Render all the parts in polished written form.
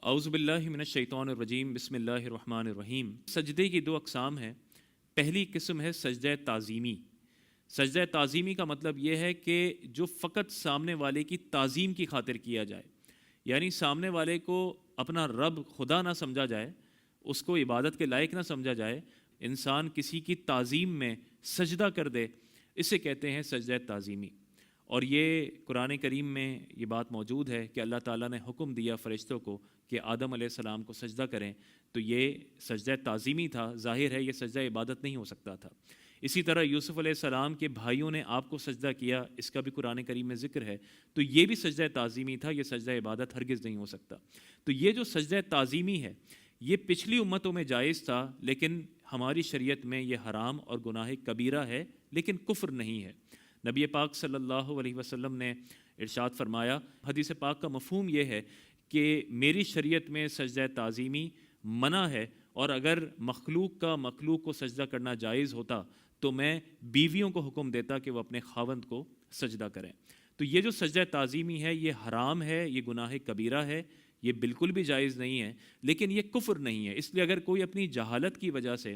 اعوذ باللہ من الشیطان الرجیم، بسم اللہ الرحمن الرحیم۔ سجدے کی دو اقسام ہیں۔ پہلی قسم ہے سجدہ تعظیمی۔ سجدہ تعظیمی کا مطلب یہ ہے کہ جو فقط سامنے والے کی تعظیم کی خاطر کیا جائے، یعنی سامنے والے کو اپنا رب خدا نہ سمجھا جائے، اس کو عبادت کے لائق نہ سمجھا جائے، انسان کسی کی تعظیم میں سجدہ کر دے، اسے کہتے ہیں سجدہ تعظیمی۔ اور یہ قرآن کریم میں یہ بات موجود ہے کہ اللہ تعالیٰ نے حکم دیا فرشتوں کو کہ آدم علیہ السلام کو سجدہ کریں، تو یہ سجدہ تعظیمی تھا۔ ظاہر ہے یہ سجدہ عبادت نہیں ہو سکتا تھا۔ اسی طرح یوسف علیہ السلام کے بھائیوں نے آپ کو سجدہ کیا، اس کا بھی قرآن کریم میں ذکر ہے، تو یہ بھی سجدہ تعظیمی تھا، یہ سجدہ عبادت ہرگز نہیں ہو سکتا۔ تو یہ جو سجدہ تعظیمی ہے یہ پچھلی امتوں میں جائز تھا، لیکن ہماری شریعت میں یہ حرام اور گناہ کبیرہ ہے، لیکن کفر نہیں ہے۔ نبی پاک صلی اللہ علیہ وسلم نے ارشاد فرمایا، حدیث پاک کا مفہوم یہ ہے کہ میری شریعت میں سجدہ تعظیمی منع ہے، اور اگر مخلوق کا مخلوق کو سجدہ کرنا جائز ہوتا تو میں بیویوں کو حکم دیتا کہ وہ اپنے خاوند کو سجدہ کریں۔ تو یہ جو سجدہ تعظیمی ہے یہ حرام ہے، یہ گناہ کبیرہ ہے، یہ بالکل بھی جائز نہیں ہے، لیکن یہ کفر نہیں ہے۔ اس لیے اگر کوئی اپنی جہالت کی وجہ سے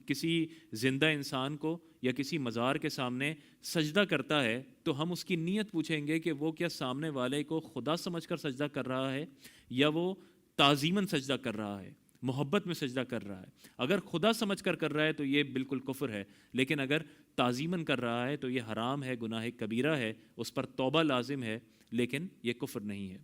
کسی زندہ انسان کو یا کسی مزار کے سامنے سجدہ کرتا ہے تو ہم اس کی نیت پوچھیں گے کہ وہ کیا سامنے والے کو خدا سمجھ کر سجدہ کر رہا ہے یا وہ تعظیماً سجدہ کر رہا ہے، محبت میں سجدہ کر رہا ہے۔ اگر خدا سمجھ کر رہا ہے تو یہ بالکل کفر ہے، لیکن اگر تعظیماً کر رہا ہے تو یہ حرام ہے، گناہ کبیرہ ہے، اس پر توبہ لازم ہے، لیکن یہ کفر نہیں ہے۔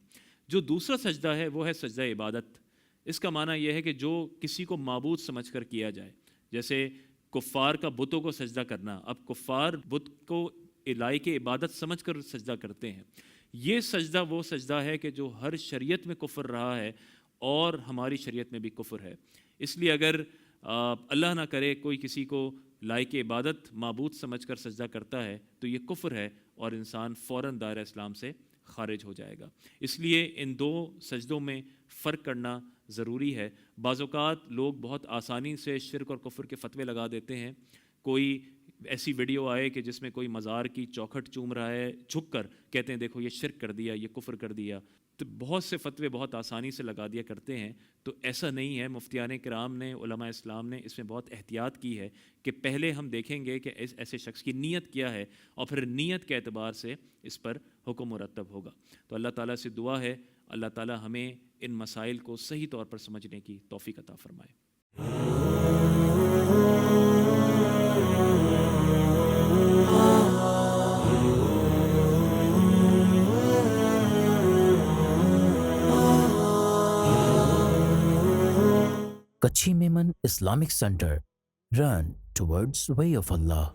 جو دوسرا سجدہ ہے وہ ہے سجدہ عبادت۔ اس کا معنی یہ ہے کہ جو کسی کو معبود سمجھ کر کیا جائے، جیسے کفار کا بتوں کو سجدہ کرنا۔ اب کفار بت کو الہی کی عبادت سمجھ کر سجدہ کرتے ہیں۔ یہ سجدہ وہ سجدہ ہے کہ جو ہر شریعت میں کفر رہا ہے اور ہماری شریعت میں بھی کفر ہے۔ اس لیے اگر اللہ نہ کرے کوئی کسی کو لائق عبادت معبود سمجھ کر سجدہ کرتا ہے تو یہ کفر ہے اور انسان فوراً دائرہ اسلام سے خارج ہو جائے گا۔ اس لیے ان دو سجدوں میں فرق کرنا ضروری ہے۔ بعض اوقات لوگ بہت آسانی سے شرک اور کفر کے فتوے لگا دیتے ہیں۔ کوئی ایسی ویڈیو آئے کہ جس میں کوئی مزار کی چوکھٹ چوم رہا ہے، جھک کر کہتے ہیں دیکھو یہ شرک کر دیا، یہ کفر کر دیا، تو بہت سے فتوے بہت آسانی سے لگا دیا کرتے ہیں۔ تو ایسا نہیں ہے۔ مفتیان کرام نے، علماء اسلام نے اس میں بہت احتیاط کی ہے کہ پہلے ہم دیکھیں گے کہ ایسے شخص کی نیت کیا ہے، اور پھر نیت کے اعتبار سے اس پر حکم مرتب ہوگا۔ تو اللہ تعالیٰ سے دعا ہے اللہ تعالیٰ ہمیں ان مسائل کو صحیح طور پر سمجھنے کی توفیق عطا فرمائے۔ Kachi Memon Islamic Center. Run towards way of Allah.